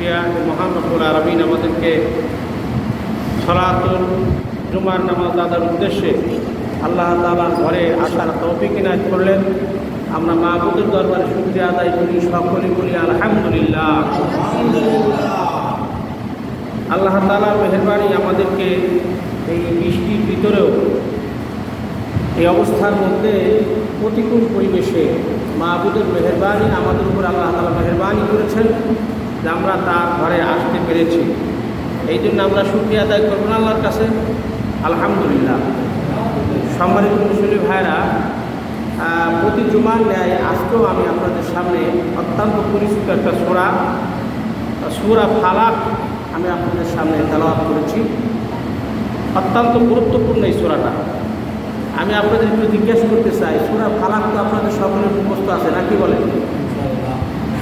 শুকরিয়া মহান রব্বুল আলামিন আমাদেরকে সালাতুল জুমার নামাজ আদার উদ্দেশ্যে আল্লাহ তাআলার ঘরে আসার তৌফিক ইনায়াত করলেন। আমরা মাহবুদের দরবারে শুকরিয়া আদায় করি, সকলে বলি আলহামদুলিল্লাহ। আল্লাহ তাআলার মেহেরবানি আমাদেরকে এই বৃষ্টির ভিতরেও এই অবস্থার মধ্যে প্রতিকূল পরিবেশে মাহবুদের মেহেরবানি আমাদের উপর আল্লাহ তাআলা মেহেরবানি করেছেন যে আমরা তার ঘরে আসতে পেরেছি। এই জন্য আমরা শুকরিয়া আদায় করব না আল্লাহর কাছে, আলহামদুলিল্লাহ। সম্মানিত মুসলিম ভাইরা, প্রতি জুমার ন্যায় আজকেও আমি আপনাদের সামনে অত্যন্ত পরিচিত একটা সূরা ফালাক আমি আপনাদের সামনে তেলাওয়াত করেছি। অত্যন্ত গুরুত্বপূর্ণ এই সূরাটা। আমি আপনাদের একটু জিজ্ঞেস করতে চাই, সূরা ফালাক তো আপনাদের সকলের মুখস্থ আছে নাকি বলেন?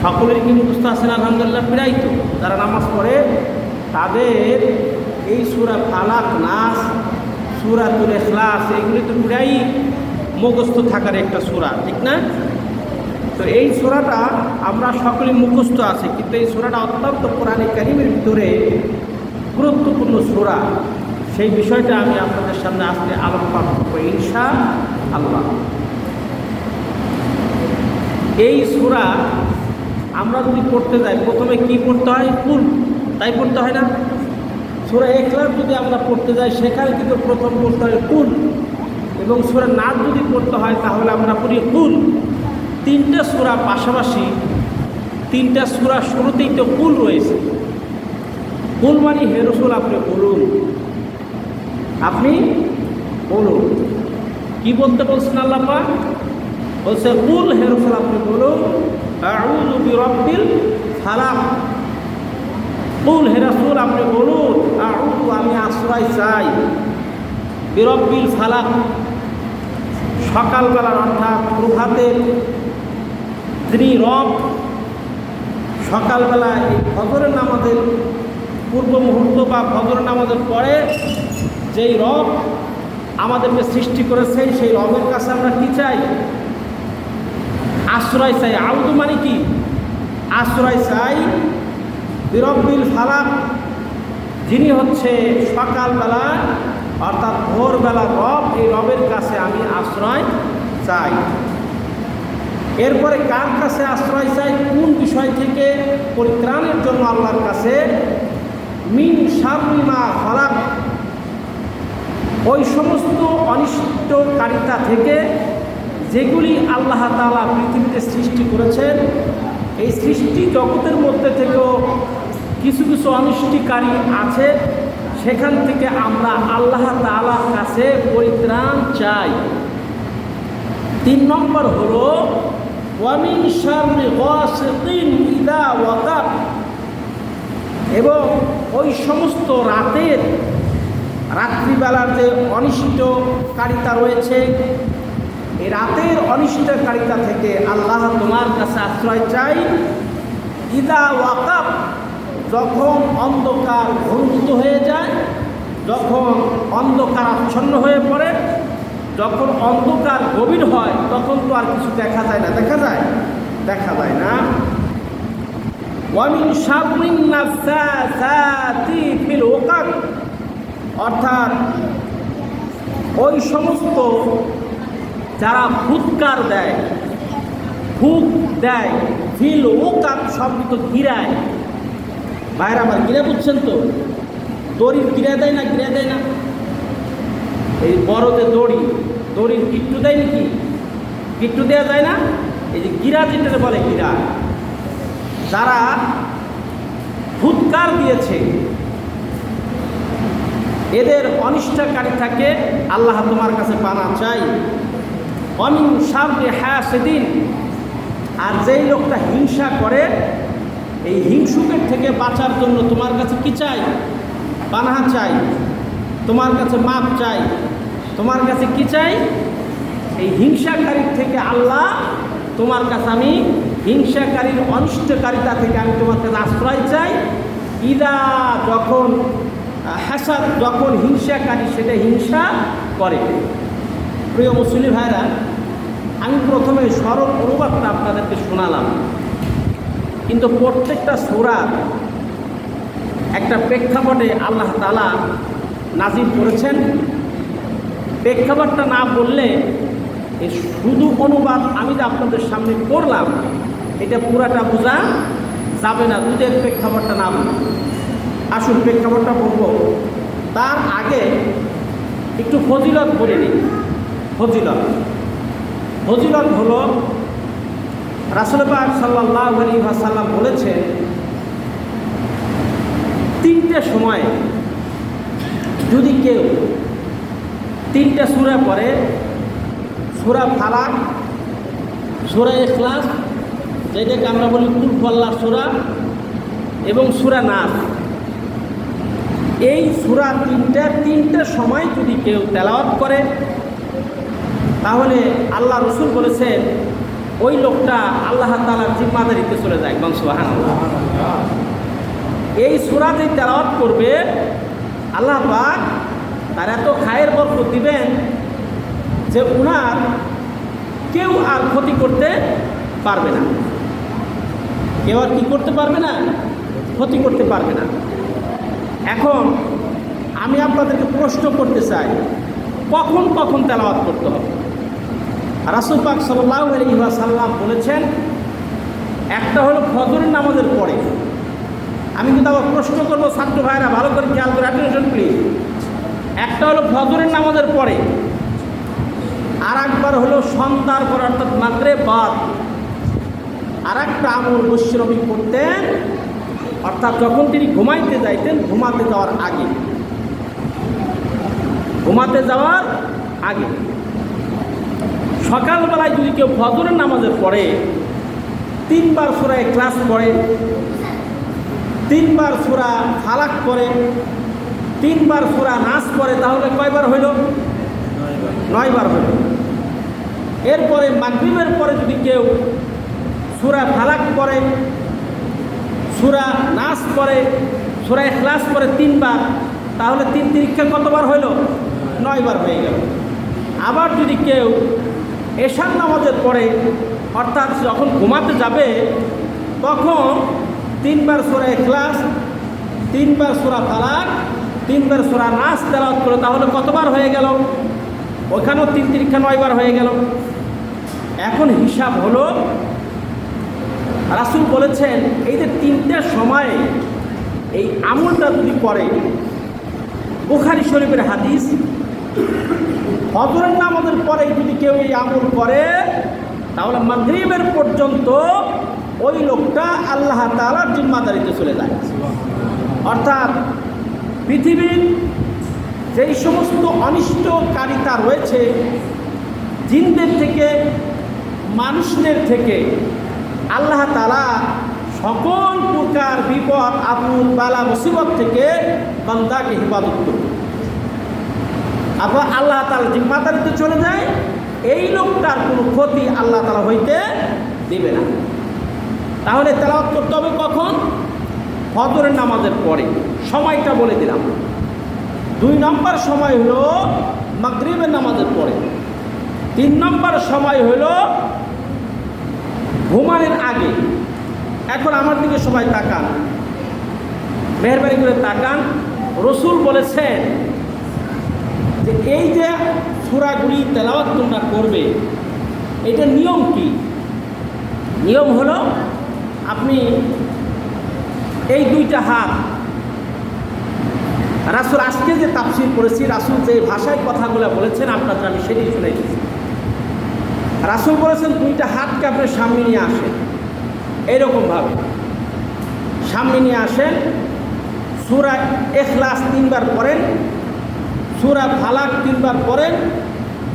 সকলেরই কি মুখস্থ আছে না? আলহামদুলিল্লাহ। প্রায় তো যারা নামাজ পড়ে তাদের এই সূরা ফালাক, নাস, সূরাতুল ইখলাস এগুলি তো প্রায়ই মুখস্থ থাকার একটা সূরা, ঠিক না? তো এই সূরাটা আমরা সকলেই মুখস্থ আছে, কিন্তু এই সূরাটা অত্যন্ত কোরআনে কারীমের ভিতরে গুরুত্বপূর্ণ সূরা। সেই বিষয়টা আমি আপনাদের সামনে আজকে আলোকপাত করব ইনশাআল্লাহ। এই সূরা আমরা যদি পড়তে যাই প্রথমে কি পড়তে হয়? কুল, তাই পড়তে হয় না? সূরা ইখলাস যদি আমরা পড়তে যাই সেখানে কিন্তু প্রথম পড়তে হয় কুল, এবং সূরা নাস যদি পড়তে হয় তাহলে আমরা পড়ি কুল। তিনটা সূরা পাশাপাশি, তিনটা সূরা শুরুতেই তো কুল রয়েছে। কুল মানে হে রাসূল আপনি বলুন, আপনি বলুন। কি বলতে বলছেন আল্লাহ পাক? বলছে কুল হে রাসূল আপনি বলুন আউযু বিরাব্বিল ফালাক। কুল হে রাসূল আপনি বলুন আউযু আমি আশ্রয় চাই বিরাব্বিল ফালাক, সকালবেলার অর্থাৎ প্রভাতের যিনি রব, সকালবেলা এই ফজরের নামাজের পূর্ব মুহূর্ত বা ফজরের নামাজের পরে যেই রব আমাদেরকে সৃষ্টি করেছেন সেই রবের কাছে আমরা কি চাই? আশ্রয় চাই। আউযু মানে কি? আশ্রয় চাই বিরাব্বিল ফালাক, যিনি হচ্ছে সকালবেলা অর্থাৎ ভোরবেলার রব, এই রবের কাছে আমি আশ্রয় চাই। এরপরে কার কাছে আশ্রয় চাই? কোন বিষয় থেকে পরিত্রাণের জন্য? আল্লাহর কাছে। মিন শাররি মা খালাক, ওই সমস্ত অনিষ্টকারিতা থেকে যেগুলি আল্লাহ তাআলা পৃথিবীতে সৃষ্টি করেছেন। এই সৃষ্টি জগতের মধ্যে থেকেও কিছু কিছু অনিষ্টকারী আছে, সেখান থেকে আমরা আল্লাহ তাআলার কাছে পরিত্রাণ চাই। 3 নম্বর হলো ওয়া মিন শাররি গাসিকিন ইযা ওয়াকাব, এবং ওই সমস্ত রাত্রিবেলার যে অনিষ্টকারিতা রয়েছে, এই রাতের অনিষ্টকারিতা থেকে আল্লাহ তোমার কাছে আশ্রয় চাই। ইযা ওয়াকাব, যখন অন্ধকার ঘনীভূত হয়ে যায়, যখন অন্ধকার আচ্ছন্ন হয়ে পড়ে, যখন অন্ধকার গভীর হয়, তখন তো আর কিছু দেখা যায় না। দেখা যায়? দেখা যায় না। ওয়া মিন শাররিন নাফাসাতি ফিল উকাদ, অর্থাৎ ওই সমস্ত যারা ফুৎকার দেয়, ফুঁক দেয়, ফিল উকাদ শব্দ গিরায়। ভাইরা আমার, গিরা বুঝছেন তো? দড়ির গিরা দেয় না? গিরা দেয় না? এই বড় যে দড়ির গিট্টু দেয় নাকি? গিট্টু দেওয়া যায় না? এই যে গিরা যেটা বলে গিরা, যারা ফুৎকার দিয়েছে এদের অনিষ্টকারী থাকে আল্লাহ তোমার কাছে পানা চাই। ওয়া মিন শাররি হাসিদিন, আর যেই লোকটা হিংসা করে এই হিংসুকের থেকে বাঁচার জন্য তোমার কাছে কি চাই? পানাহ চাই, তোমার কাছে মাপ চাই। তোমার কাছে কি চাই? এই হিংসাকারীর থেকে আল্লাহ তোমার কাছে আমি হিংসাকারীর অনিষ্টকারিতা থেকে আমি তোমার কাছে আশ্রয় চাই। ইদা, যখন হাসাদ, যখন হিংসাকারী সেটা হিংসা করে। প্রিয় মুসলিম ভাইরা, আমি প্রথমে সরল অনুবাদটা আপনাদেরকে শোনালাম, কিন্তু প্রত্যেকটা সূরার একটা প্রেক্ষাপটে আল্লাহ তাআলা নাজিল করেছেন। প্রেক্ষাপটটা না বললে এই শুধু অনুবাদ আমি যে আপনাদের সামনে করলাম এটা পুরাটা বোঝা যাবে না যদি এর প্রেক্ষাপটটা না বলি। আসুন প্রেক্ষাপটটা বলবো, তার আগে একটু ফজিলত বলে নিই। ফজিলত হলো রাসূল পাক সাল্লাল্লাহু আলাইহি ওয়াসাল্লাম বলেছেন, তিনটে সময় যদি কেউ তিনটা সূরা পড়ে, সূরা ফালাক, সূরা ইখলাস যেটাকে আমরা বলি কুল হুয়াল্লাহ সূরা, এবং সূরা নাস, এই সূরা তিনটা সময় যদি কেউ তেলাওয়াত করে তাহলে আল্লাহ রসুল বলেছেন ওই লোকটা আল্লাহ তাআলার জিম্মাদারিতে চলে যায়। সুবহানাল্লাহ। এই সূরা যে তেলাওয়াত করবে আল্লাহ পাক তার এত খায়ের বরকত দিবেন যে উনার কেউ আর ক্ষতি করতে পারবে না। কেউ আর কি করতে পারবে না? ক্ষতি করতে পারবে না। এখন আমি আপনাদেরকে প্রশ্ন করতে চাই, কখন কখন তেলাওয়াত করতে হবে? রাসূল পাক সাল্লাল্লাহু আলাইহি ওয়াসাল্লাম বলেছেন, একটা হলো ফজরের নামাজের পরে। আমি কিন্তু আবার প্রশ্ন করবো, ছাত্র ভাইরা ভালো করে খেয়াল করে অ্যাটেনশন প্লিজ। একটা হলো ফজরের নামাজের পরে, আর একবার হলো সন্ধ্যার পর অর্থাৎ মাগরিব বাদ। আর একটা আমল বৈষ্ণবী করতেন, অর্থাৎ যখন তিনি ঘুমাইতে যাইতেন, ঘুমাতে যাওয়ার আগে সকালবেলায় যদি কেউ ফজরের নামাজের পরে 3 বার সূরা ইখলাস পড়ে, 3 বার সূরা ফালাক পড়ে, 3 বার সূরা নাস পড়ে, তাহলে কয়বার হইল? 9 বার হইল। এরপরে মাগরিবের পরে যদি কেউ সূরা ফালাক পড়ে, সূরা নাস পড়ে, সূরা ইখলাস পড়ে 3 বার, তাহলে 3 তিরিক্ষা কতবার হইল? 9 বার হয়ে গেল। আবার যদি কেউ এশার নামাজের পরে, অর্থাৎ যখন ঘুমাতে যাবে তখন 3 বার সূরা ইখলাস, 3 বার সূরা ফালাক, 3 বার সূরা নাস তেলাওয়াত করে, তাহলে কতবার হয়ে গেল? ওখানেও 3 তিরিক্ষা 9 বার হয়ে গেল। এখন হিসাব হলো, রাসূল বলেছেন এই যে 3টে সময়ে এই আমলটা যদি করে, বুখারী শরীফের হাদিস, ফজরের নামাজের পরে যদি কেউ এই আমল করে তাহলে মাগরিবের পর্যন্ত ওই লোকটা আল্লাহ তাআলার জিম্মাদারিতে চলে যায়। অর্থাৎ পৃথিবীর যেই সমস্ত অনিষ্টকারিতা রয়েছে, জিনদের থেকে মানুষদের থেকে আল্লাহ তাআলা সকল প্রকার বিপদ আপদ বালা মুসিবত থেকে বান্দাকে হেফাজত করবে। আবার আল্লাহ তাআলা জিম্মাদারিতে চলে যায়, এই লোকটার কোনো ক্ষতি আল্লাহ তাআলা হইতে দেবে না। তাহলে তেলাওয়াত করতে হবে কখন? ফজরের নামাজের পরে। সময়টা বলে দিলাম। 2 নম্বর সময় হলো মাগরিবের নামাজের পরে। 3 নম্বর সময় হলো ঘুমানোর আগে। এখন আমার দিকে সবাই তাকান, মেহরবানি করে তাকান। রসুল বলেছেন যে এই যে সূরাগুলি তেলাওয়াত তোমরা করবে, এটা নিয়ম কি? নিয়ম হলো আপনি এই 2টা হাত, রাসূল আজকে যে তাফসীর করেছি, রাসূল যে ভাষায় কথাগুলো বলেছেন আপনাদের আমি সেটাই শুনে দিচ্ছি। রাসূল বলেছেন 2টা হাতকে আপনি সামনে নিয়ে আসেন, এইরকমভাবে সামনে নিয়ে আসেন। সূরা ইখলাস 3 বার পড়েন, সূরা ফালাক 3 বার পড়েন,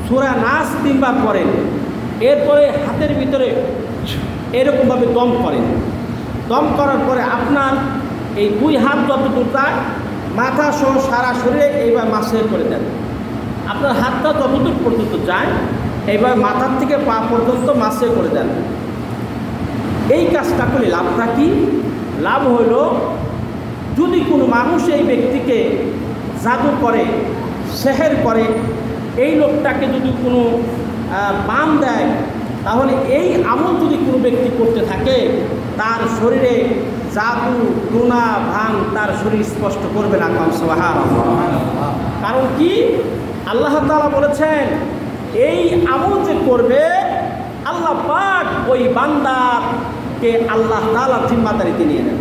সূরা নাস 3 বার পড়েন। এরপরে হাতের ভিতরে এরকমভাবে দম করেন। দম করার পরে আপনার এই 2 হাত যতদূর যায়, মাথা সহ সারা শরীরে এইবার মাসের করে দেন। আপনার হাতটা যতদূর পর্যন্ত যায়, এইবার মাথার থেকে পা পর্যন্ত মাসে করে দেন। এই কাজটা করলে লাভটা কি? লাভ হইল, যদি কোনো মানুষ এই ব্যক্তিকে জাদু করে, সেহের করে, এই লোকটাকে যদি কোনো বান দেয়, তাহলে এই আমল যদি কোনো ব্যক্তি করতে থাকে, তার শরীরে জাদু টুনা ভাঙ তার শরীর স্পষ্ট করবে না। সুবহানাল্লাহ। কারণ কি, আল্লাহ তাআলা বলেছেন এই আমল যে করবে আল্লাহ পাক ওই বান্দাকে আল্লাহ তাআলা জিম্মাদারিতে নিয়ে নেন।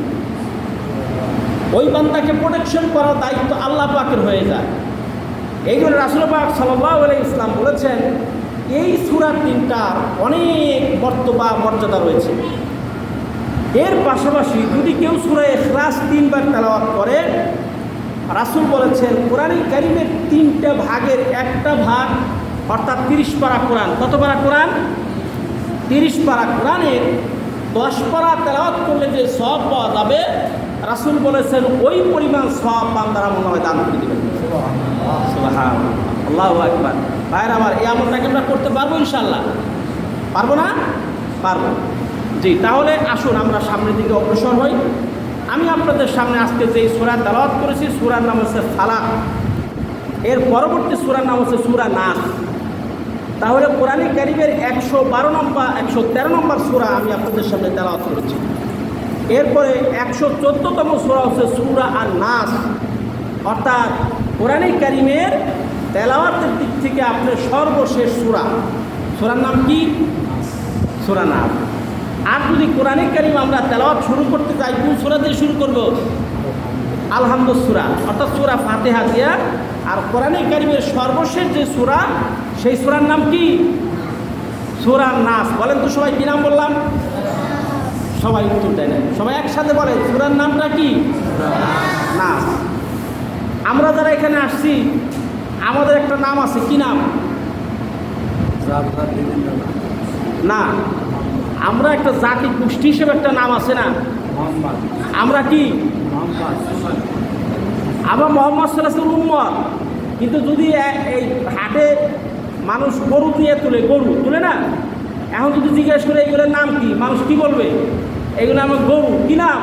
ওই বান্দাকে প্রোটেকশন করার দায়িত্ব আল্লাহ পাকের হয়ে যায়। এই জন্য রাসূল পাক সাল্লাল্লাহু আলাইহি ওয়াসাল্লাম বলেছেন এই সূরা তিনটার অনেক মর্যাদা রয়েছে। এর পাশাপাশি যদি কেউ সূরা ইখলাস 3 বার তেলাওয়াত করে, রাসূল বলেছেন কোরআনুল কারীমের 3টা ভাগের একটা ভাগ অর্থাৎ 30 পারা কোরআন। কত পারা কোরআন? 30 পারা কোরআনের 10 পারা তেলাওয়াত করলে যে সওয়াব পাওয়া যাবে, রাসূল বলেছেন ওই পরিমাণ সওয়াব বান্দার আমলনামায় দান করে দিবেন। সুবহানাল্লাহ, আল্লাহু আকবার। ভাইরা আমার, এই আমলটাকে আমরা করতে পারবো ইনশাআল্লাহ? পারবো না? পারবো। জি, তাহলে আসুন আমরা সামনের দিকে অগ্রসর হই। আমি আপনাদের সামনে আজকে যেই সূরা তেলাওয়াত করেছি সূরার নাম হচ্ছে ফালাক। এর পরবর্তী সূরার নাম হচ্ছে সূরা নাস। তাহলে কোরআনুল কারীমের 113 নম্বর সূরা আমি আপনাদের সামনে তেলাওয়াত করেছি। এরপরে 114তম সূরা হচ্ছে সূরা আন-নাস। অর্থাৎ কোরআনুল কারীমের তেলাওয়াতের দিক থেকে আপনার সর্বশেষ সূরা। সূরার নাম কি? সূরা নাস। আর যদি কোরআনুল কারীম আমরা তেলাওয়াত শুরু করতে চাই, কোন সূরা দিয়ে শুরু করব? আলহামদুলিল্লাহ সূরা, অর্থাৎ সূরা ফাতিহা দিয়া। আর কোরআনুল কারীমের সর্বশেষ যে সূরা, সেই সূরার নাম কি? সূরা নাস। বলেন তো সবাই, কি নাম বললাম? সবাই উত্তর দেয় না, সবাই একসাথে বলে সূরার নামটা কি? নাস। আমরা যারা এখানে আসছি আমাদের একটা নাম আছে, কি নাম? না, আমরা একটা জাতি গোষ্ঠী হিসেবে একটা নাম আছে না? আমরা কি? আমরা মুহাম্মদ সাল্লাল্লাহু আলাইহি ওয়াসাল্লামের উম্মত। কিন্তু যদি এই হাটে মানুষ গরু নিয়ে গরু তুলে না, এখন যদি জিজ্ঞেস করে এগুলোর নাম কি, মানুষ কি বলবে? এগুলো আমার গরু। কি নাম?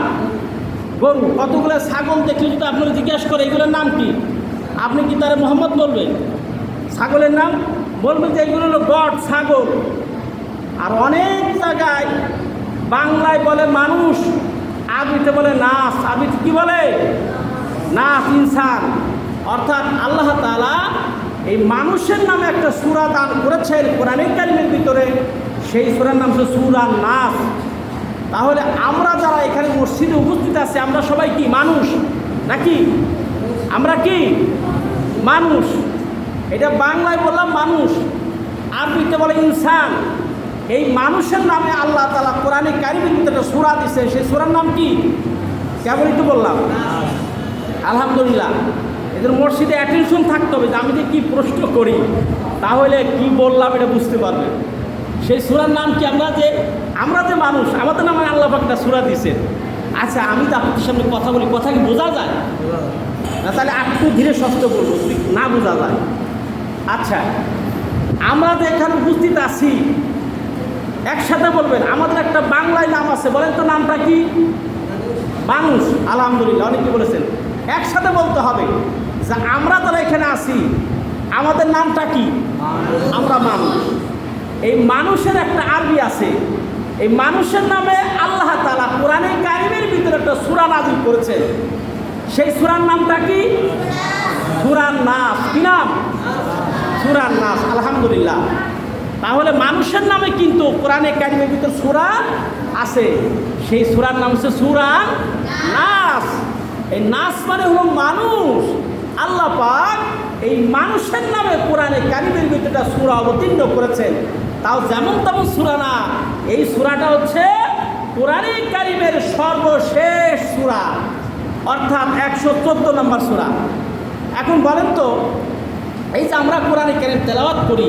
গরু। কতগুলো ছাগল দেখলে যদি আপনারা জিজ্ঞাসা করে এগুলোর নাম কি, আপনি কি তারা মোহাম্মদ বলবেন? ছাগলের নাম বলবেন যে এগুলো হলো গড, ছাগল। আর অনেক জায়গায় বাংলায় বলে মানুষ, আরবিতে বলে নাস। আরবিতে কি বলে? নাস, ইনসান। অর্থাৎ আল্লাহ তাআলা এই মানুষের নামে একটা সূরা দান করেছেন কোরআনুল কারীমের ভিতরে, সেই সূরার নাম হচ্ছে সূরা নাস। তাহলে আমরা যারা এখানে মসজিদে উপস্থিত আছি আমরা সবাই কি মানুষ নাকি? আমরা কি মানুষ? এটা বাংলায় বললাম মানুষ, আরবিতে বলে ইনসান। এই মানুষের নামে আল্লাহ তাআলা কোরআনুল কারীমের ভিতরে একটা সূরা দিয়েছে, সেই সূরার নাম কি? কেবলই তো বললাম। আলহামদুলিল্লাহ। এদের মসজিদে অ্যাটেনশন থাকতে হবে যে আমি যে কী প্রশ্ন করি, তাহলে কি বললাম এটা বুঝতে পারবে। সেই সূরার নাম কি? আমরা যে মানুষ, আমাদের নামে আল্লাহ পাক একটা সূরা দিয়েছেন। আচ্ছা, আমি তো আপনাদের সামনে কথা বলি, কথা কি বোঝা যায় না? তাহলে একটু ধীরে সস্ত বলবো, না বোঝা যায়। আচ্ছা, আমরা যে এখানে উপস্থিত আছি একসাথে বলবেন আমাদের একটা বাংলায় নাম আছে, বলেন তো নামটা কি? মানুষ। আলহামদুলিল্লাহ, অনেকে বলেছেন। একসাথে বলতে হবে যে আমরা যারা এখানে আছি আমাদের নামটা কি? আমরা মানুষ। এই মানুষের একটা আরবি আছে, এই মানুষের নামে আল্লাহ তাআলা কোরআনুল কারীমের ভিতরে একটা সূরা নাযিল করেছেন, সেই সূরার নামটা কি? সূরা নাস। কি নাম? সূরা নাস। আলহামদুলিল্লাহ। তাহলে মানুষের নামে কিন্তু কোরআনুল কারীমের ভিতরে সূরা আছে, সেই সূরার নাম হচ্ছে সূরা নাস। এই নাস মানে হলো মানুষ। আল্লাহ পাক এই মানুষের নামে কোরআনুল কারীমের ভিতরে সূরা অবতীর্ণ করেছেন, তাও যেমন তেমন সূরা না। এই সূরাটা হচ্ছে কোরআনুল কারীমের সর্বশেষ সূরা, অর্থাৎ 114 নম্বর সূরা। এখন বলেন তো, এই যে আমরা কোরআনুল কারীম তেলাওয়াত করি,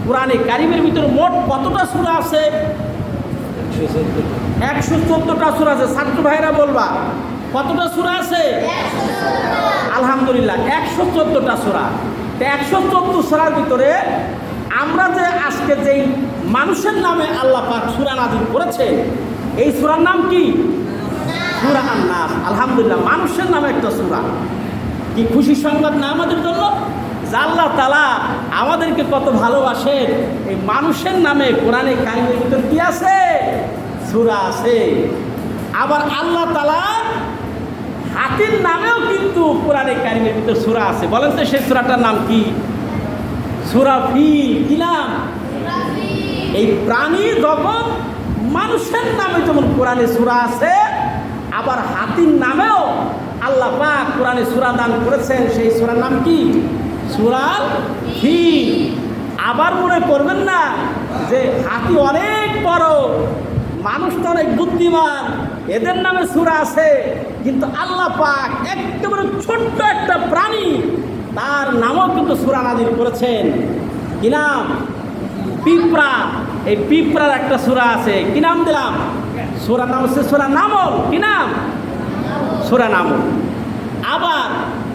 কোরআনুল কারীমের ভিতরে মোট কতটা সূরা আছে? 114টা সূরা আছে। ছাত্র ভাইরা বলবা কতটা সূরা আছে? আলহামদুলিল্লাহ, 114টা সূরা। 114 সূরার ভিতরে আমরা যে আজকে যেই মানুষের নামে আল্লাহ পাক সূরা নাযিল করেছে, এই সূরার নাম কি? সূরা আন-নাস। আলহামদুলিল্লাহ, মানুষের নামে একটা সূরা। কি খুশি সংবাদ না আমাদের জন্য যে আল্লাহ তাআলা আমাদেরকে কত ভালোবাসেন। এই মানুষের নামে কোরআনুল কারীমের ভিতরে কি আছে? সূরা আছে। আবার আল্লাহ তাআলা হাতির নামেও কিন্তু কোরআনে কারিমের ভিতর সূরা আছে। বলেন তো সেই সূরাটার নাম কি? সূরা ফিল। কি নাম? এই প্রাণী জগৎ মানুষের নামে যেমন কোরআনে সূরা আছে, আবার হাতির নামেও আল্লাহ পাক কোরআনে সূরা দান করেছেন। সেই সূরার নাম কি? সূরা ফিল। আবার মনে করবেন না যে হাতি অনেক বড়, মানুষ তো অনেক বুদ্ধিমান, এদের নামে সূরা আছে, কিন্তু আল্লাহ পাক একেবারে ছোট্ট একটা প্রাণী, তার নামও কিন্তু সূরা নাযিল করেছেন। কি নাম? পিঁপড়া। এই পিঁপড়ার একটা সূরা আছে। কি নাম দিলাম? সূরা নাম হচ্ছে সূরা নামল। কি নাম? সূরা নামল। আবার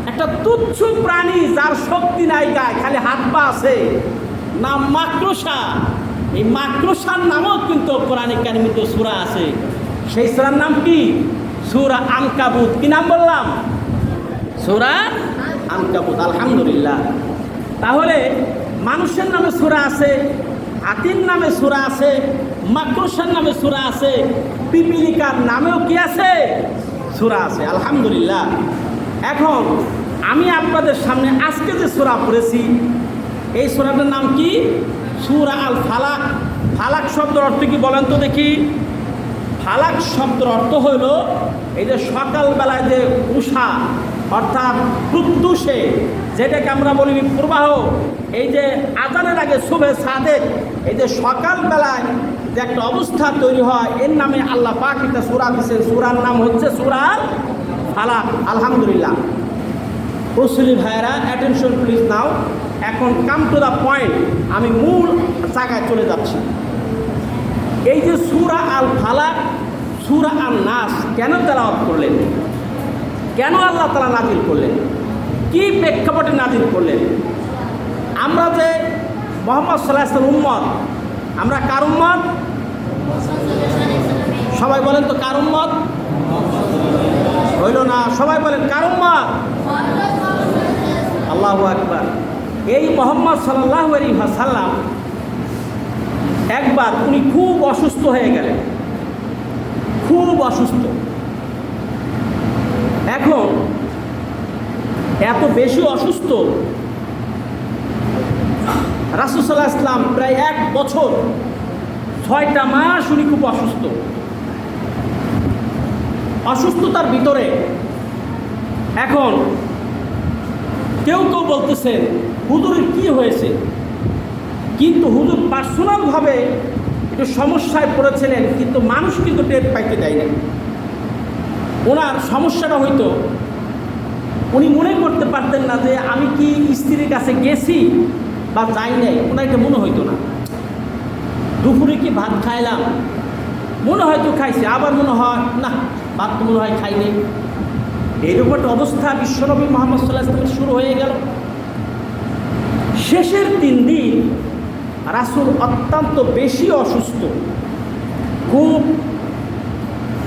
একটা তুচ্ছ প্রাণী যার শক্তি নাই গায়ে, খালি হাত পা আছে, নাম মাকড়সা। এই মাকড়সার নামও কিন্তু কোরআনে কারিমে সূরা আছে। সেই সূরার নাম কি? সূরা আনকাবুত। কি নাম বললাম? সূরা আনকাবুত। আলহামদুলিল্লাহ। তাহলে মানুষের নামে সূরা আছে, হাতির নামে সূরা আছে, মাকড়সার নামে সূরা আছে, পিপিলিকার নামেও কি আছে? সূরা আছে। আলহামদুলিল্লাহ। এখন আমি আপনাদের সামনে আজকে যে সূরা পড়েছি, এই সূরাটার নাম কি? সূরা আল ফালাক। ফালাক শব্দের অর্থ কি বলেন তো দেখি? ফালাক শব্দের অর্থ হইল এই যে সকালবেলায় যে উষা অর্থাৎ প্রত্যুষে, যেটাকে আমরা বলি প্রবাহ, এই যে আজানের আগে শুভে সাদেক, এই যে সকালবেলায় যে একটা অবস্থা তৈরি হয়, এর নামে আল্লাহ পাক একটা সূরা দিয়েছেন। সূরার নাম হচ্ছে সূরা ফালাক। আলহামদুলিল্লাহ। রসুলি ভাইয়েরা, অ্যাটেনশন প্লিজ নাও। এখন কাম টু দ্য পয়েন্ট, আমি মূল জায়গায় চলে যাচ্ছি। এই যে সূরা আল ফালাক, সূরা আন নাস কেন তেলাওয়াত করলেন? কেন আল্লাহ তাআলা নাযিল করলেন? কি প্রেক্ষাপটে নাযিল করলেন? আমরা যে মুহাম্মদ সাল্লাল্লাহু আলাইহি ওয়াসাল্লাম উম্মত, আমরা কার উম্মত? সবাই বলেন তো কার উম্মত? হইল না, সবাই বলেন কার উম্মত? আল্লাহু আকবার। এই মুহাম্মদ সাল্লাল্লাহু আলাইহি ওয়াসাল্লাম একবার উনি খুব অসুস্থ হয়ে গেলেন, খুব অসুস্থ। এখন এত বেশি অসুস্থ, রাসূল সাল্লাল্লাহু আলাইহি ওয়াসাল্লাম প্রায় 1 বছর 6টা মাস উনি খুব অসুস্থ। অসুস্থতার ভিতরে এখন কেউ কেউ বলতেছেন হুজুরের কি হয়েছে, কিন্তু হুজুর পার্সোনালভাবে একটু সমস্যায় পড়েছিলেন, কিন্তু মানুষ কিন্তু টের পাইতে দেয়নি। ওনার সমস্যাটা হয়তো উনি মনে করতে পারতেন না যে আমি কি স্ত্রীর কাছে গেছি বা যাই নাই, ওনার এটা মনে হইতো না। দুপুরে কি ভাত খাইলাম, মনে হয়তো খাইছে, আবার মনে হয় না ভাত তো মনে হয় খাইনি। এইরকম একটা অবস্থা বিশ্বনবী মুহাম্মদ সাল্লাল্লাহু আলাইহি ওয়াসাল্লাম শুরু হয়ে গেল। শেষের 3 দিন রাসূল অত্যন্ত বেশি অসুস্থ, খুব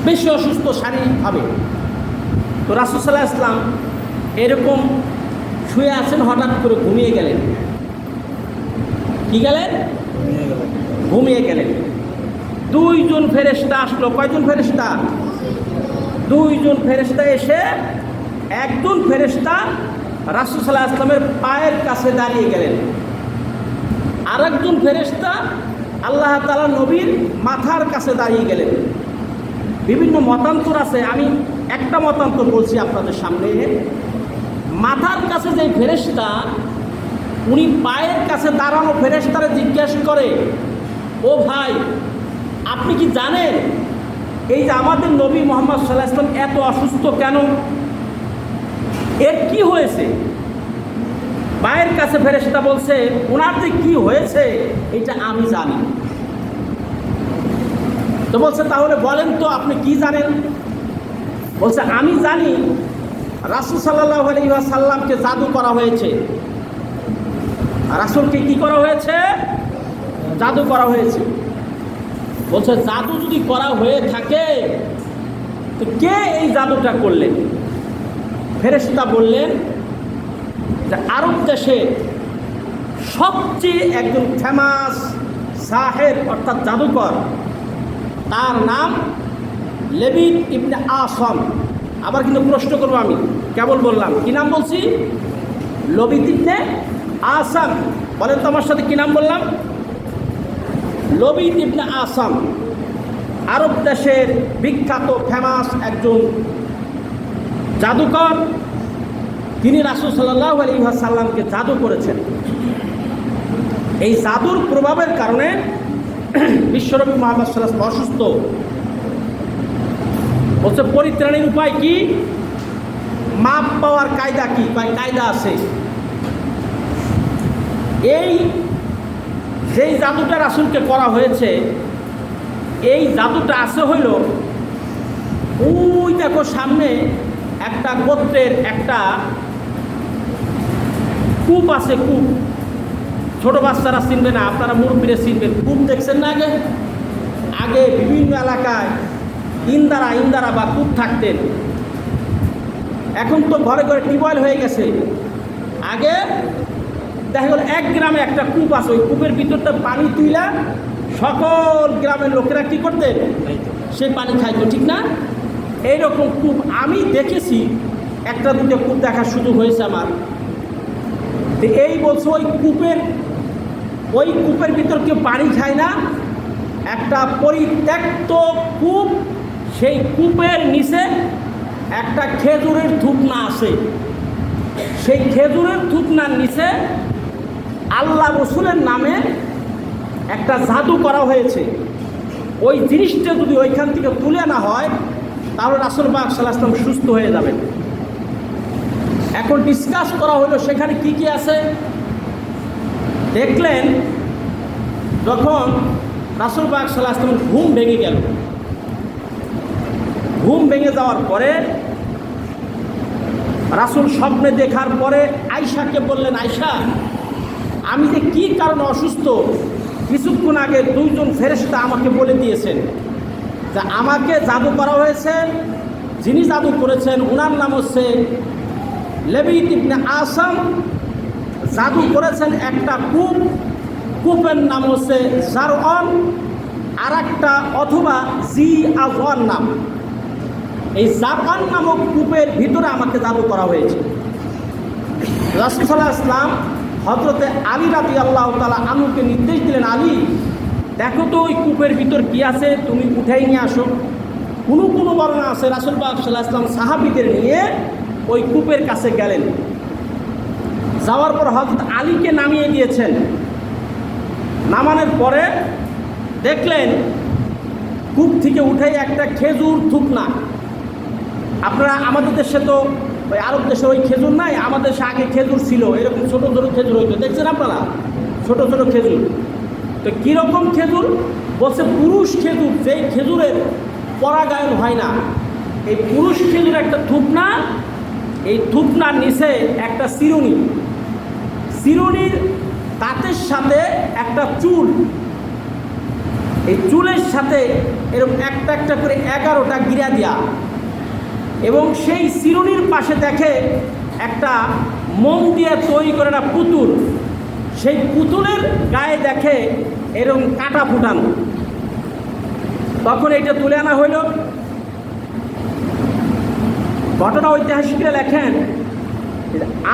বেশি অসুস্থ শারীরিকভাবে। তো রাসূল সাল্লাল্লাহু আলাইহি ওয়াসাল্লাম এরকম শুয়ে আছেন, হঠাৎ করে ঘুমিয়ে গেলেন। কি গেলেন? ঘুমিয়ে গেলেন। 2 জন ফেরেশতা আসলো। কয়জন ফেরেশতা? 2 জন ফেরেশতা এসে একজন ফেরেশতা রাসূল সাল্লাল্লাহু আলাইহি ওয়াসাল্লামের পায়ের কাছে দাঁড়িয়ে গেলেন, আরেকজন ফেরেশতা আল্লাহ তাআলা নবীর মাথার কাছে দাঁড়িয়ে গেলেন। বিভিন্ন মতান্তর আছে, আমি একটা মতান্তর বলছি আপনাদের সামনে। মাথার কাছে যে ফেরেশতা, উনি পায়ের কাছে দাঁড়ানো ফেরেশতারে জিজ্ঞেস করে, ও ভাই আপনি কি জানেন এই যে আমাদের নবী মুহাম্মদ সাল্লাল্লাহু আলাইহি ওয়াসাল্লাম এত অসুস্থ কেন, এর কি হয়েছে? পায়ের কাছে ফেরেশতা বলছে ওনার যে কি হয়েছে এটা আমি জানি। তো বলছে তাহলে বলেন তো আপনি কি জানেন? বলছে আমি জানি রাসূল সাল্লাল্লাহু আলাইহি ওয়াসাল্লামকে জাদু করা হয়েছে। রাসূলকে কি করা হয়েছে? জাদু করা হয়েছে। বলছে জাদু যদি করা হয়ে থাকে তো কে এই জাদুটা করলেন? ফেরেশতা বললেন যে আরব দেশে সবচেয়ে একজন ফেমাস সাহের অর্থাৎ জাদুকর, তার নাম লেবিদ ইবনে আসম। আবার কিন্তু প্রশ্ন করবো আমি, কেবল বললাম কি নাম বলছি? লবিদ ইবনে আসম। বলেন তো আমার সাথে কি নাম বললাম? লবিদ ইবনে আসম আরব দেশের বিখ্যাত ফেমাস একজন জাদুকর। তিনি রাসূল সাল্লাল্লাহু আলাইহি ওয়াসাল্লামকে জাদু করেছেন। এই জাদুর প্রভাবের কারণে বিশ্বনবী মুহাম্মদ সাল্লাল্লাহু আলাইহি ওয়াসাল্লাম অসুস্থ। বলছে পরিত্রাণের উপায় কি? মাপ পাওয়ার কায়দা কি? কায়দা আছে। এই যেই জাদুটা রাসূলকে করা হয়েছে, এই জাদুটা আছে হইল, ওই দেখো সামনে একটা গোত্রের একটা কূপ আছে। কূপ ছোট বাচ্চারা চিনবে না, আপনারা মুরব্বীরা চিনবেন। কূপ দেখছেন না? আগে আগে বিভিন্ন এলাকায় ইন্দারা বা কূপ থাকতেন। এখন তো ঘরে ঘরে টিউবওয়েল হয়ে গেছে। আগে দেখা গেল এক গ্রামে একটা কূপ আছে, ওই কূপের ভিতরটা পানি তুইলা সকল গ্রামের লোকেরা কী করতেন? সেই পানি খাইতো, ঠিক না? এইরকম কূপ আমি দেখেছি, একটা দুটো কূপ দেখার সুযোগ হয়েছে আমার। এই বলছে ওই কূপের ভিতর কেউ পানি খায় না, একটা পরিত্যক্ত কূপ। সেই কূপের নিচে একটা খেজুরের থুপনা আছে। সেই খেজুরের থুপনার নিচে আল্লাহ রসুলের নামে একটা জাদু করা হয়েছে। ওই জিনিসটা যদি ওইখান থেকে তুলে আনা হয়, তাহলে রাসূল পাক সাল্লাল্লাহু আলাইহি ওয়াসাল্লাম সুস্থ হয়ে যাবেন। এখন ডিসকাস করা হলো সেখানে কি কি আছে। দেখলেন যখন রাসূল পাক সাল্লাল্লাহু আলাইহি ওয়াসাল্লাম ঘুম ভেঙে গেল, ঘুম ভেঙে যাওয়ার পরে রাসূল স্বপ্নে দেখার পরে আয়েশাকে বললেন, আয়েশা, আমি যে কী কারণে অসুস্থ, কিছুক্ষণ আগে দুইজন ফেরেশতা আমাকে বলে দিয়েছেন যে আমাকে জাদু করা হয়েছে। যিনি জাদু করেছেন ওনার নাম হচ্ছে লেবিদ ইবনে আসম। জাদু করেছেন একটা কূপ, কূপের নাম হচ্ছে জারওয়ান, আর একটা অথবা জি আজওয়ান নাম। এই জারওয়ান নামক কূপের ভিতরে আমাকে জাদু করা হয়েছে। রাসূল সাল্লাল্লাহু আলাইহি ওয়াসাল্লাম হযরতে আলী রাদিয়াল্লাহু তাআলা আনহুকে নির্দেশ দিলেন, আলী দেখো তো ওই কূপের ভিতর কি আছে, তুমি উঠাই নিয়ে আসো। কোনো বর্ণনা আছে রাসূল পাক সাল্লাল্লাহু আলাইহি ওয়াসাল্লাম সাহাবীদের নিয়ে ওই কূপের কাছে গেলেন। যাওয়ার পর হযরত আলীকে নামিয়ে দিয়েছেন। নামানোর পরে দেখলেন কূপ থেকে উঠেই একটা খেজুর থুপনা। আপনারা আমাদের দেশে তো ওই আরব দেশে ওই খেজুর নাই, আমাদের দেশে আগে খেজুর ছিল, এরকম ছোটো ছোটো খেজুর হইতো, দেখছেন আপনারা? ছোটো ছোটো খেজুর। তো কীরকম খেজুর? বলছে পুরুষ খেজুর, যেই খেজুরের পরাগায়ন হয় না, এই পুরুষ খেজুর একটা থুপনা। এই থুপনার নিচে একটা চিরুনি, চিরুনির দাঁতের সাথে একটা চুল, এই চুলের সাথে এরকম একটা একটা করে 11টা গিরা দেয়া, এবং সেই চিরুনির পাশে দেখে একটা মোম দিয়ে তৈরি করে একটা পুতুল। সেই পুতুলের গায়ে দেখে এরকম কাটা ফুটানো। তখন এইটা তুলে আনা হইল। ঘটনা ঐতিহাসিকরা লেখেন,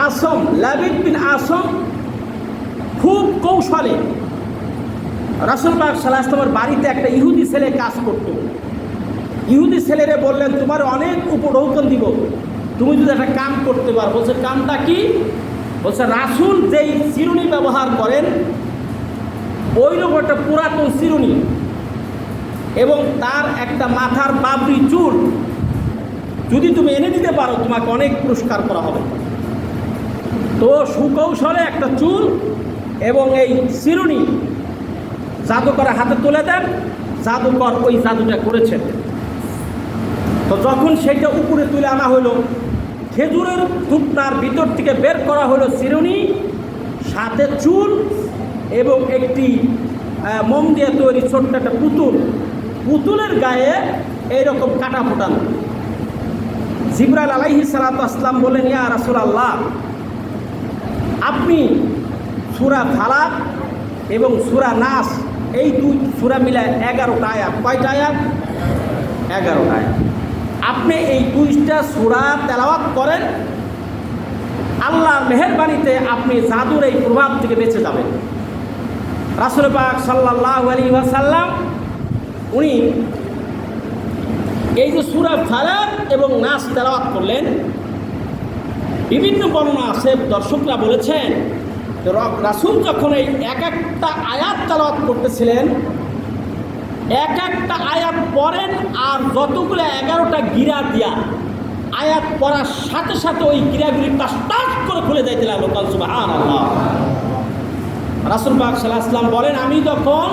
আসম, লেবিদ বিন আসম খুব কৌশলে রাসূল পাক সাল্লাল্লাহু আলাইহি ওয়াসাল্লামের বাড়িতে একটা ইহুদি ছেলে কাজ করত। ইহুদি ছেলেরে বললেন, তোমার অনেক উপঢৌকন দিব, তুমি যদি একটা কাম করতে পারো। বলছে কামটা কি? বলছে রাসূল যেই চিরুনি ব্যবহার করেন ওইরকম একটা পুরাতন চিরুনি, এবং তার একটা মাথার বাবরি চুল যদি তুমি এনে দিতে পারো, তোমাকে অনেক পুরস্কার করা হবে। তো সুকৌশলে একটা চুল এবং এই চিরুনি জাদুকরের হাতে তুলে দেন। জাদুকর ওই জাদুটা করেছেন। তো যখন সেইটা উপরে তুলে আনা হলো, খেজুরের থুপনার ভিতর থেকে বের করা হলো চিরুনি, সাথে চুল এবং একটি মোম দিয়ে তৈরি ছোট্ট একটা পুতুল। পুতুলের গায়ে এইরকম কাটা ফোটানো। জিবরাইল আলাইহিস সালাতু ওয়াস সালাম বলেন, ইয়া রাসূলুল্লাহ, আপনি সূরা ফালাক এবং সূরা নাস এই দুই সূরা মিলায় 11টা আয়াত। কয়টা আয়াত? 11টায়। আপনি এই 2টা সূরা তেলাওয়াত করেন, আল্লাহর মেহেরবানিতে আপনি জাদুর এই প্রভাব থেকে বেঁচে যাবেন। রাসূল পাক সাল্লাল্লাহু আলাইহি ওয়াসাল্লাম উনি এই যে সূরা ফালাক এবং নাস তেলাওয়াত করলেন, বিভিন্ন বর্ণনা আছে, দর্শকরা বলেছেন রাসূল যখন এই এক একটা আয়াত তেলাওয়াত করতেছিলেন, এক একটা আয়াত পড়েন আর যতগুলো 11টা গিরা দিয়া আয়াত পড়ার সাথে সাথে ওই গিরাগুলি টাস টাস করে খুলে যাইতে লাগলো। সুবহানাল্লাহ। রাসূল পাক সাল্লাল্লাহু আলাইহি ওয়াসাল্লাম বলেন, আমি যখন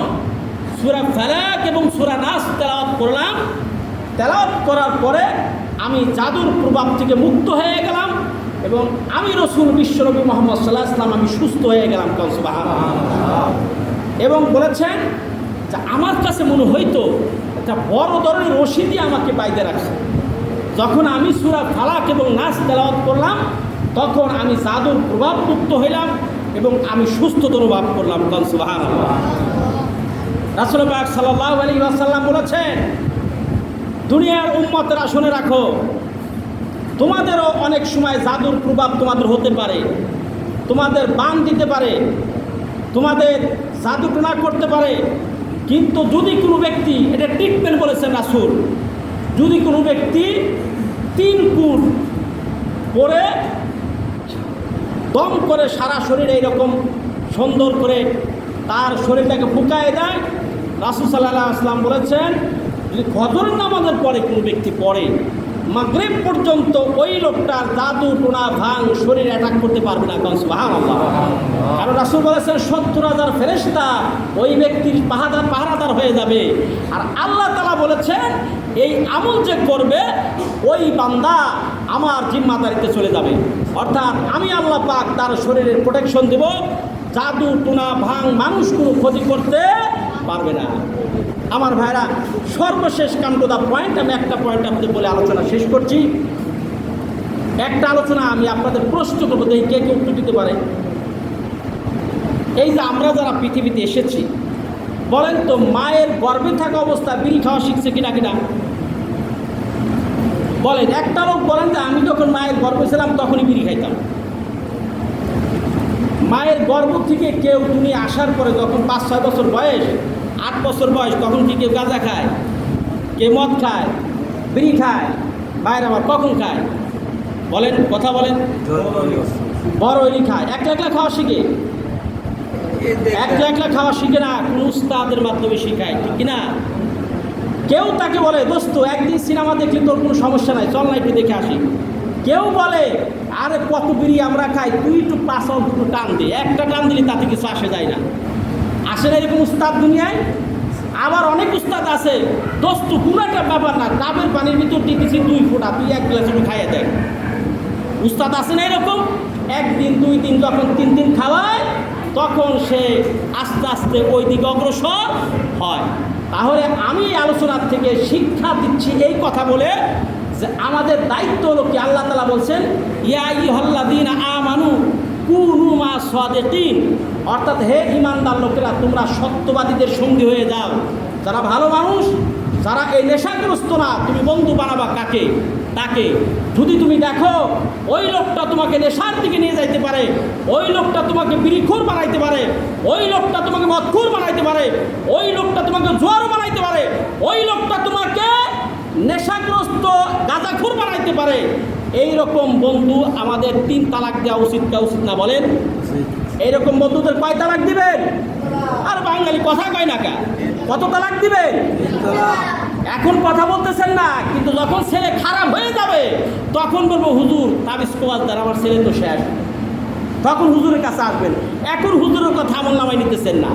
সূরা ফালাক এবং সূরা নাস তেলাওয়াত করলাম, তেলাওয়াত করার পরে আমি জাদুর প্রভাব থেকে মুক্ত হয়ে গেলাম এবং আমি রাসূল বিশ্বনবী মুহাম্মদ সাল্লাল্লাহু আলাইহি ওয়াসাল্লাম আমি সুস্থ হয়ে গেলাম। সুবহানাল্লাহ। এবং বলেছেন যে আমার কাছে মনে হইতো একটা বড় ধরনের রশি দিয়ে আমাকে বাইধে রাখছে। যখন আমি সূরা ফালাক এবং নাস তেলাওয়াত করলাম, তখন আমি জাদুর প্রভাব মুক্ত হইলাম এবং আমি সুস্থতা অনুভব করলাম। সুবহানাল্লাহ। রাসূল পাক সাল্লাল্লাহু আলাইহি ওয়াসাল্লাম বলেছেন, দুনিয়ার উম্মতেরা শুনে রাখো, তোমাদেরও অনেক সময় জাদুর প্রভাব তোমাদের হতে পারে, তোমাদের বান দিতে পারে, তোমাদের জাদু টোনা করতে পারে। কিন্তু যদি কোনো ব্যক্তি, এটা ট্রিটমেন্ট বলেছেন রাসূল, যদি কোনো ব্যক্তি 3 কুট পরে দম করে সারা শরীর এইরকম সুন্দর করে তার শরীরটাকে ফুঁকায় দেয়, রাসূল সাল্লাল্লাহু আলাইহি ওয়াসাল্লাম বলেছেন যদি ফজর নামাজের পরে কোনো ব্যক্তি পড়ে, মাগরিব পর্যন্ত ওই লোকটার জাদু টোনা ভাঙ শরীর অ্যাটাক করতে পারবে না। সুবহানাল্লাহ। কারণ রাসূল বলেছেন 70,000 ফেরেশতা ওই ব্যক্তির পাহারাদার হয়ে যাবে। আর আল্লাহ তাআলা বলেছেন এই আমল যে করবে ওই বান্দা আমার জিম্মাদারিতে চলে যাবে, অর্থাৎ আমি আল্লাহ পাক তার শরীরের প্রোটেকশন দেব, জাদু টোনা ভাঙ মানুষ কোনো ক্ষতি করতে পারবে না। আমার ভাইরা, সর্বশেষ কাম টু দ্য পয়েন্ট, আমি একটা পয়েন্ট আপনাদের বলে আলোচনা শেষ করছি। একটা আলোচনা আমি আপনাদের প্রশ্ন করবো, দেখি কে কে উত্তর দিতে পারে। এই যে আমরা যারা পৃথিবীতে এসেছি, বলেন তো মায়ের গর্ভে থাকা অবস্থায় বিড়ি খাওয়া শিখছে কিনা কিনা বলেন। একটা লোক বলেন যে আমি যখন মায়ের গর্ভে ছিলাম তখনই বিড়ি খাইতাম। মায়ের গর্ভ থেকে কেউ তুমি আসার পরে যখন 5-6 বছর বয়স, 8 বছর বয়স, তখন কি কেউ গাঁজা খায়, কেউ মদ খায়, বিড়ি খায়? বাইরে আমার কখন খায় বলেন, কথা বলেন। বড় হইলে খায়, একলা খাওয়া শিখে, একলা খাওয়া শিখে না, কোন উস্তাদের মাধ্যমে শিখায়, ঠিক কিনা? কেউ তাকে বলে দোস্ত একদিন সিনেমা দেখলে তোর কোনো সমস্যা নাই, চল না একটু দেখে আসি। কেউ বলে আরে কত বিড়ি আমরা খাই, তুই একটু 5 দুটো টান দে, একটা টান দিলে তাতে কিছু আসে যায় না। আসে না এরকম উস্তাদ দুনিয়ায়? আবার অনেক উস্তাদ আছে, দোস্ত কোনো একটা ব্যাপার না, ডাবের পানির ভিতর দিতেছি 2 ফোঁটা, তুই 1 গ্লাস একটু খাইয়ে দেয়। উস্তাদ আছে না এরকম? 1 দিন 2 দিন, যখন 3 দিন খাওয়ায় তখন সে আস্তে আস্তে ওই দিকে অগ্রসর হয়। তাহলে আমি আলোচনার থেকে শিক্ষা দিচ্ছি এই কথা বলে যে আমাদের দায়িত্ব হলো কি, আল্লাহ তাআলা বলছেন ইয়া আইয়ুহাল্লাযীনা আমানু কুনু মা সাদিকিন, অর্থাৎ হে ঈমানদার লোকেরা তোমরা সত্যবাদীদের সঙ্গী হয়ে যাও। যারা ভালো মানুষ, যারা এই নেশাগ্রস্ত না, তুমি বন্ধু বানাবা কাকে? তাকে। যদি তুমি দেখো ওই লোকটা তোমাকে নেশার দিকে নিয়ে যাইতে পারে, ওই লোকটা তোমাকে বিড়িখোর বানাইতে পারে, ওই লোকটা তোমাকে মদখোর বানাইতে পারে, ওই লোকটা তোমাকে জোয়ার বানাইতে পারে, ওই লোকটা তোমাকে নেশাগ্রস্ত গাঁজাখোর বানাইতে পারে, এই রকম বন্ধু আমাদের 3 তালাক দেওয়া উচিত কা উচিত না বলেন? এইরকম বন্ধুদের কয় তালাক দিবেন? আর বাঙালি কথা কয় না কা, কত তালাক দিবেন? এখন কথা বলতেছেন না, কিন্তু যখন ছেলে খারাপ হয়ে যাবে তখন বলবো হুজুর তাবিজ কোয়াজ দ্বারা আমার ছেলে তো শেষ, তখন হুজুরের কাছে আসবেন। এখন হুজুরের কথা আমল নামায় নিতেছেন না,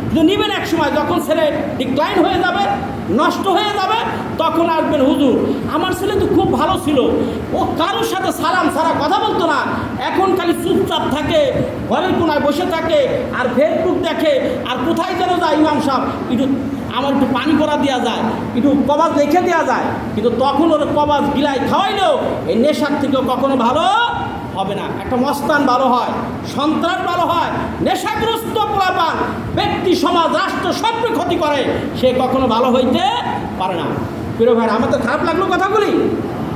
কিন্তু নিবেন এক সময়, যখন ছেলে ডিক্লাইন হয়ে যাবে, নষ্ট হয়ে যাবে, তখন আসবেন হুজুর আমার ছেলে তো খুব ভালো ছিল, ও কারোর সাথে সালাম ছাড়া কথা বলতো না, এখন খালি চুপচাপ থাকে, ঘরের কোনায় বসে থাকে আর ফেসবুক দেখে, আর কোথায় যেন যায় ইমাম সাহেব একটু আমার একটু পানি করা দেওয়া যায়, একটু কবাজ রেখে দেওয়া যায়, কিন্তু তখন ওর কবাজ গিলাই খাওয়াইলেও এই নেশার থেকেও কখনো ভালো হবে না। একটা মস্তান ভালো হয়, সন্ত্রাস ভালো হয়, নেশাগ্রস্ত পোলাপান ব্যক্তি, সমাজ, রাষ্ট্র সবকে ক্ষতি করে, সে কখনো ভালো হইতে পারে না। প্রিয় ভাই, আমার তো খারাপ লাগলো কথাগুলি,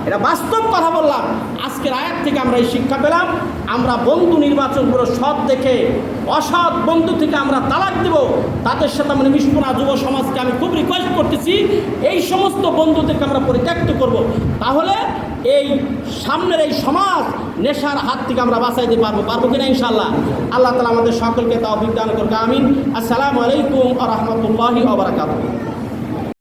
এটা বাস্তব কথা বললাম। আজকের আয়াত থেকে আমরা এই শিক্ষা পেলাম, আমরা বন্ধু নির্বাচন করে সৎ দেখে অসৎ বন্ধু থেকে আমরা তালাক দেব। তাদের সাথে আমরা মিশব না। যুব সমাজকে আমি খুব রিকোয়েস্ট করতেছি, এই সমস্ত বন্ধুদেরকে আমরা পরিত্যক্ত করব। তাহলে এই সামনের এই সমাজ নেশার হাত থেকে আমরা বাঁচাইতে পারবো কিনা ইনশাআল্লাহ। আল্লাহ তাআলা আমাদের সকলকে তৌফিক দান করুন। আমিন। আসসালামু আলাইকুম ওয়া রাহমাতুল্লাহি ওয়া বারাকাতুহু।